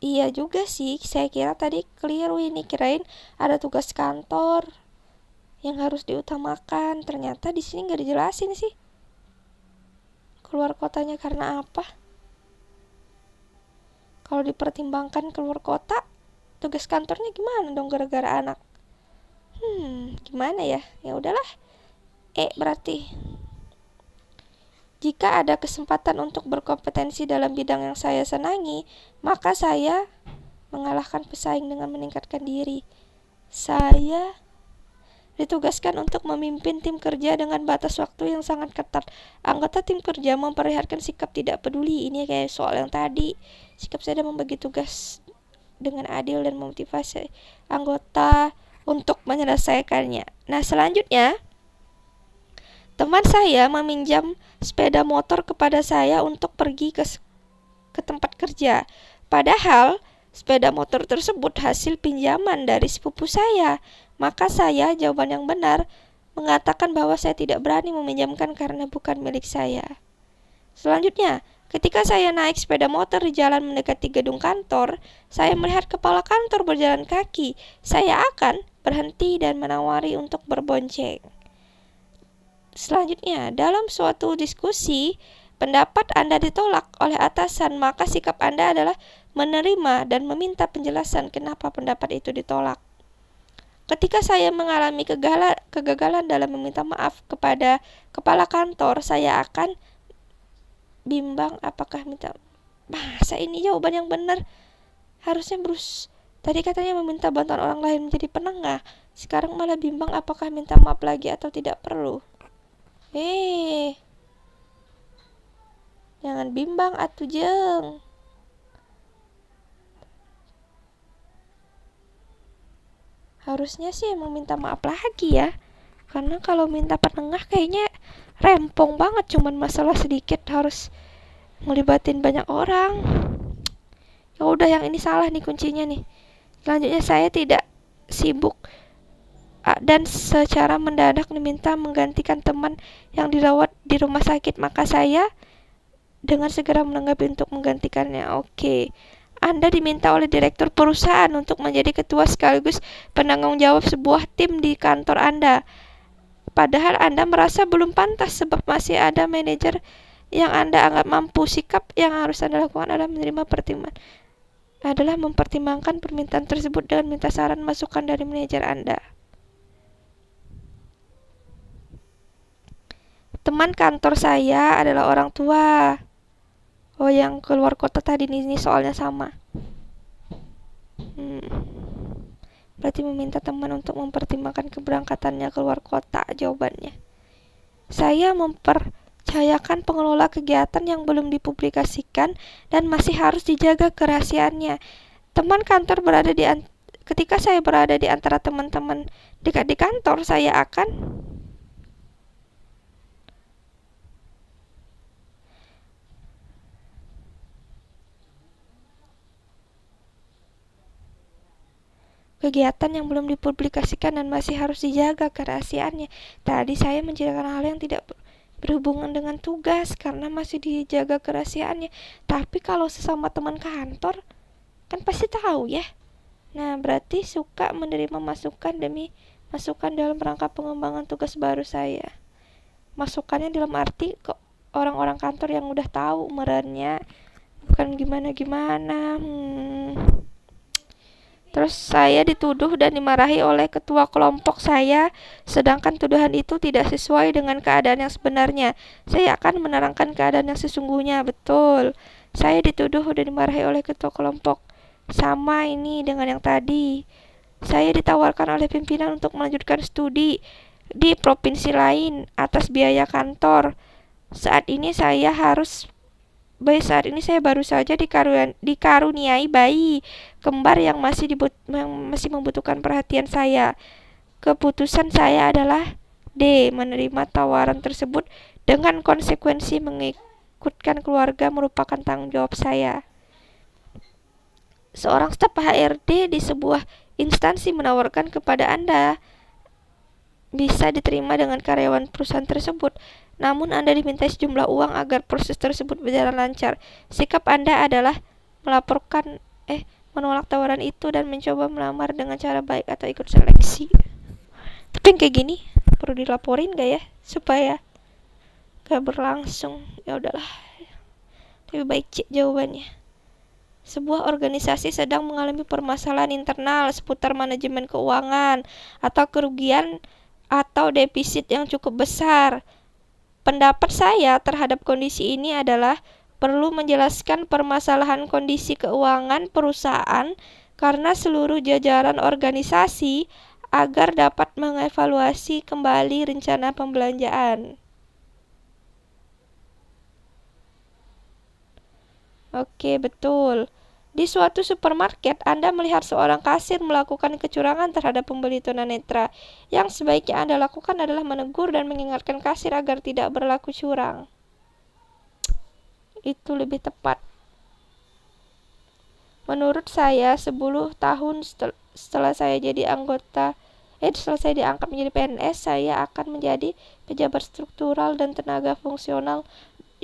Iya juga sih, saya kira tadi keliru ini, kirain ada tugas kantor yang harus diutamakan. Ternyata di sini nggak dijelasin sih keluar kotanya karena apa. Kalau dipertimbangkan keluar kota, tugas kantornya gimana dong gara-gara anak? Gimana ya? Ya udahlah. Berarti jika ada kesempatan untuk berkompetensi dalam bidang yang saya senangi, maka saya mengalahkan pesaing dengan meningkatkan diri. Saya ditugaskan untuk memimpin tim kerja dengan batas waktu yang sangat ketat. Anggota tim kerja memperlihatkan sikap tidak peduli. Ini kayak soal yang tadi. Sikap saya dalam membagi tugas dengan adil dan memotivasi anggota untuk menyelesaikannya. Nah, selanjutnya, teman saya meminjam sepeda motor kepada saya untuk pergi ke tempat kerja. Padahal sepeda motor tersebut hasil pinjaman dari sepupu saya. Maka saya, jawaban yang benar, mengatakan bahwa saya tidak berani meminjamkan karena bukan milik saya. Selanjutnya, ketika saya naik sepeda motor di jalan mendekati gedung kantor, saya melihat kepala kantor berjalan kaki. Saya akan berhenti dan menawari untuk berbonceng. Selanjutnya, dalam suatu diskusi, pendapat Anda ditolak oleh atasan, maka sikap Anda adalah menerima dan meminta penjelasan kenapa pendapat itu ditolak. Ketika saya mengalami kegagalan dalam meminta maaf kepada kepala kantor, saya akan bimbang apakah minta. Masa ini jawaban yang benar? Harusnya tadi katanya meminta bantuan orang lain menjadi penengah. Sekarang malah bimbang apakah minta maaf lagi atau tidak perlu. Jangan bimbang atuh jeng. Harusnya sih emang minta maaf lagi ya. Karena kalau minta penengah kayaknya rempong banget, cuman masalah sedikit harus ngelibatin banyak orang. Ya udah, yang ini salah nih kuncinya nih. Selanjutnya, saya tidak sibuk dan secara mendadak diminta menggantikan teman yang dirawat di rumah sakit, maka saya dengan segera menanggapi untuk menggantikannya. Oke. Anda diminta oleh direktur perusahaan untuk menjadi ketua sekaligus penanggung jawab sebuah tim di kantor Anda. Padahal Anda merasa belum pantas sebab masih ada manajer yang Anda anggap mampu. Sikap yang harus Anda lakukan adalah mempertimbangkan permintaan tersebut dengan minta saran masukan dari manajer Anda. Teman kantor saya adalah orang tua. Oh, yang keluar kota tadi ini soalnya sama. Berarti meminta teman untuk mempertimbangkan keberangkatannya keluar kota jawabannya. Saya mempercayakan pengelola kegiatan yang belum dipublikasikan dan masih harus dijaga kerahasiaannya. Teman kantor ketika saya berada di antara teman-teman dekat di kantor, saya akan kegiatan yang belum dipublikasikan dan masih harus dijaga kerahasiaannya. Tadi saya menceritakan hal yang tidak berhubungan dengan tugas karena masih dijaga kerahasiaannya. Tapi kalau sesama teman kantor, kan pasti tahu ya. Nah, berarti suka menerima masukan demi masukan dalam rangka pengembangan tugas baru saya. Masukannya dalam arti ke orang-orang kantor yang udah tahu merannya, bukan gimana-gimana. Terus saya dituduh dan dimarahi oleh ketua kelompok saya, sedangkan tuduhan itu tidak sesuai dengan keadaan yang sebenarnya. Saya akan menerangkan keadaan yang sesungguhnya. Betul, saya dituduh dan dimarahi oleh ketua kelompok. Sama ini dengan yang tadi. Saya ditawarkan oleh pimpinan untuk melanjutkan studi di provinsi lain atas biaya kantor. Saat ini saya baru saja dikaruniai bayi kembar yang masih membutuhkan perhatian saya. Keputusan saya adalah D. Menerima tawaran tersebut dengan konsekuensi mengikutkan keluarga merupakan tanggung jawab saya. Seorang staf HRD di sebuah instansi menawarkan kepada Anda bisa diterima dengan karyawan perusahaan tersebut. Namun Anda diminta sejumlah uang agar proses tersebut berjalan lancar. Sikap Anda adalah menolak tawaran itu dan mencoba melamar dengan cara baik atau ikut seleksi. Tapi yang kayak gini perlu dilaporin gak ya supaya gak berlangsung? Ya udahlah. Lebih baik cek jawabannya. Sebuah organisasi sedang mengalami permasalahan internal seputar manajemen keuangan atau kerugian atau defisit yang cukup besar. Pendapat saya terhadap kondisi ini adalah perlu menjelaskan permasalahan kondisi keuangan perusahaan karena seluruh jajaran organisasi agar dapat mengevaluasi kembali rencana pembelanjaan. Oke, betul. Di suatu supermarket, Anda melihat seorang kasir melakukan kecurangan terhadap pembeli tunanetra. Yang sebaiknya Anda lakukan adalah menegur dan mengingatkan kasir agar tidak berlaku curang. Itu lebih tepat. Menurut saya, 10 tahun setelah saya diangkat menjadi PNS, saya akan menjadi pejabat struktural dan tenaga fungsional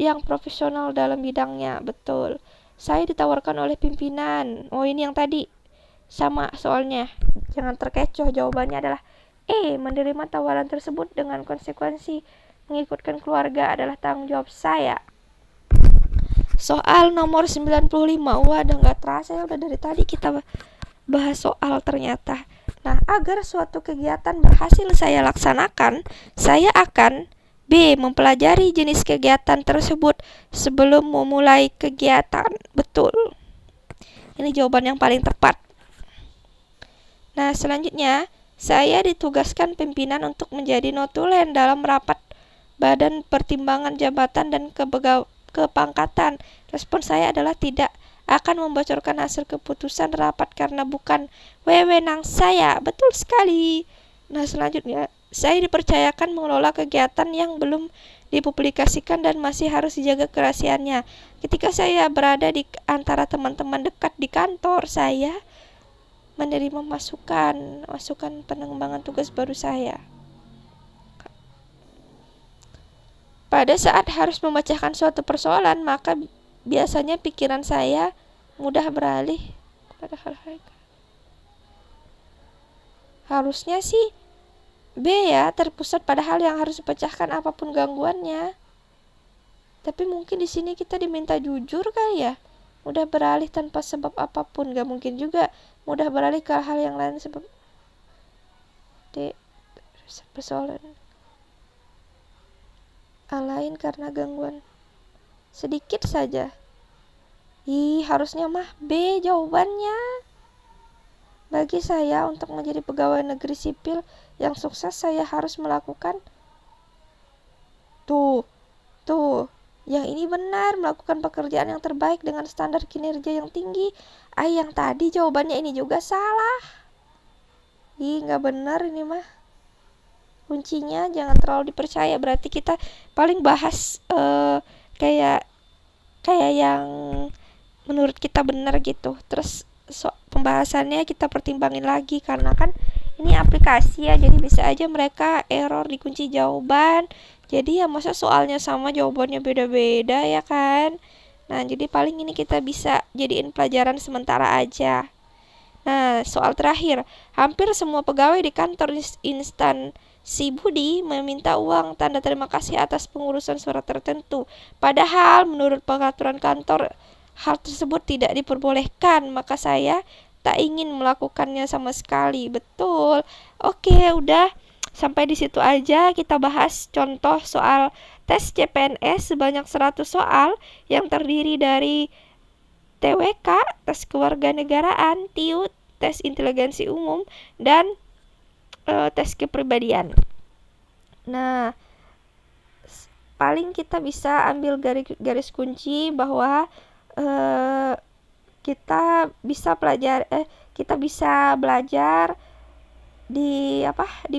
yang profesional dalam bidangnya. Betul. Saya ditawarkan oleh pimpinan. Oh, ini yang tadi. Sama soalnya. Jangan terkecoh, jawabannya adalah menerima tawaran tersebut dengan konsekuensi mengikutkan keluarga adalah tanggung jawab saya. Soal nomor 95. Wah, udah gak terasa ya, udah dari tadi kita bahas soal ternyata. Nah, agar suatu kegiatan berhasil saya laksanakan, saya akan B. Mempelajari jenis kegiatan tersebut sebelum memulai kegiatan. Betul. Ini jawaban yang paling tepat. Nah, selanjutnya, saya ditugaskan pimpinan untuk menjadi notulen dalam rapat Badan Pertimbangan Jabatan dan Kepangkatan. Respon saya adalah tidak akan membocorkan hasil keputusan rapat karena bukan wewenang saya. Betul sekali. Nah, selanjutnya, saya dipercayakan mengelola kegiatan yang belum dipublikasikan dan masih harus dijaga kerahasiaannya. Ketika saya berada di antara teman-teman dekat di kantor, saya menerima masukan pengembangan tugas baru saya. Pada saat harus memecahkan suatu persoalan, maka biasanya pikiran saya mudah beralih pada hal-hal. Harusnya sih B ya, terpusat pada hal yang harus dipecahkan apapun gangguannya. Tapi mungkin di sini kita diminta jujur kali ya. Mudah beralih tanpa sebab apapun, gak mungkin juga mudah beralih ke hal yang lain sebab D persoalan. A lain karena gangguan sedikit saja. Harusnya mah B jawabannya. Bagi saya, untuk menjadi pegawai negeri sipil yang sukses, saya harus melakukan tuh, yang ini benar, melakukan pekerjaan yang terbaik dengan standar kinerja yang tinggi. Yang tadi jawabannya ini juga salah. Nggak benar ini mah. Kuncinya jangan terlalu dipercaya. Berarti kita paling bahas kayak yang menurut kita benar gitu. Terus pembahasannya kita pertimbangin lagi, karena kan ini aplikasi ya, jadi bisa aja mereka error di kunci jawaban. Jadi ya masa soalnya sama jawabannya beda-beda ya kan. Nah, jadi paling ini kita bisa jadiin pelajaran sementara aja. Nah, soal terakhir, hampir semua pegawai di kantor instansi Budi meminta uang tanda terima kasih atas pengurusan surat tertentu. Padahal menurut peraturan kantor hal tersebut tidak diperbolehkan, maka saya tak ingin melakukannya sama sekali. Betul. Oke, udah sampai di situ aja kita bahas contoh soal tes CPNS sebanyak 100 soal yang terdiri dari TWK, tes kewarganegaraan, TIU, tes inteligensi umum, dan tes kepribadian. Nah, paling kita bisa ambil garis kunci bahwa kita bisa belajar di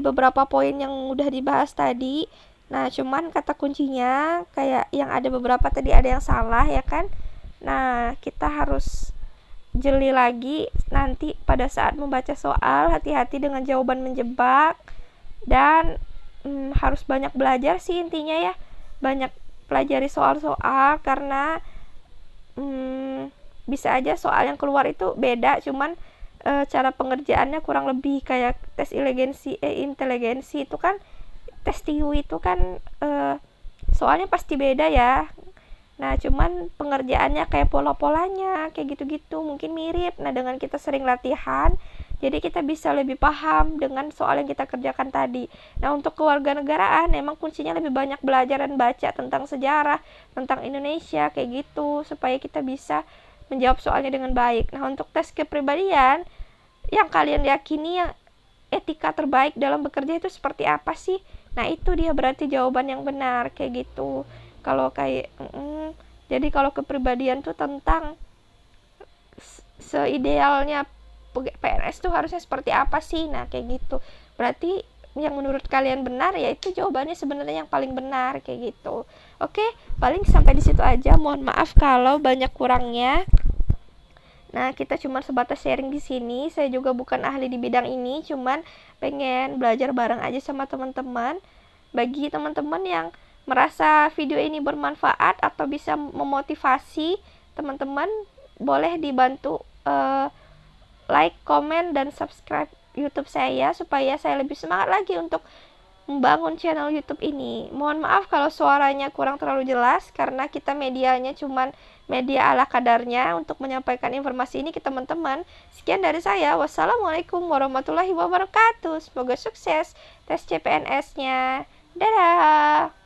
beberapa poin yang udah dibahas tadi. Nah, cuman kata kuncinya kayak yang ada beberapa tadi ada yang salah ya kan. Nah, kita harus jeli lagi nanti pada saat membaca soal, hati-hati dengan jawaban menjebak, dan harus banyak belajar sih intinya ya, banyak pelajari soal-soal, karena bisa aja soal yang keluar itu beda, cuman cara pengerjaannya kurang lebih kayak tes inteligensi itu kan, tes TIU itu kan soalnya pasti beda ya. Nah, cuman pengerjaannya kayak pola-polanya, kayak gitu-gitu, mungkin mirip. Nah, dengan kita sering latihan, jadi kita bisa lebih paham dengan soal yang kita kerjakan tadi. Nah, untuk kewarganegaraan, emang kuncinya lebih banyak belajar dan baca tentang sejarah, tentang Indonesia, kayak gitu, supaya kita bisa menjawab soalnya dengan baik. Nah, untuk tes kepribadian, yang kalian yakini yang etika terbaik dalam bekerja itu seperti apa sih? Nah, itu dia berarti jawaban yang benar, kayak gitu. Kalau kayak jadi kalau kepribadian tuh tentang seidealnya PNS tuh harusnya seperti apa sih. Nah, kayak gitu. Berarti yang menurut kalian benar ya itu jawabannya sebenarnya yang paling benar, kayak gitu. Oke, paling sampai di situ aja. Mohon maaf kalau banyak kurangnya. Nah, kita cuma sebatas sharing di sini. Saya juga bukan ahli di bidang ini, cuman pengen belajar bareng aja sama teman-teman. Bagi teman-teman yang merasa video ini bermanfaat atau bisa memotivasi teman-teman, boleh dibantu like, komen, dan subscribe YouTube saya supaya saya lebih semangat lagi untuk membangun channel YouTube ini. Mohon maaf kalau suaranya kurang terlalu jelas karena kita medianya cuman media ala kadarnya untuk menyampaikan informasi ini ke teman-teman. Sekian dari saya. Wassalamualaikum warahmatullahi wabarakatuh. Semoga sukses tes CPNS-nya. Dadah.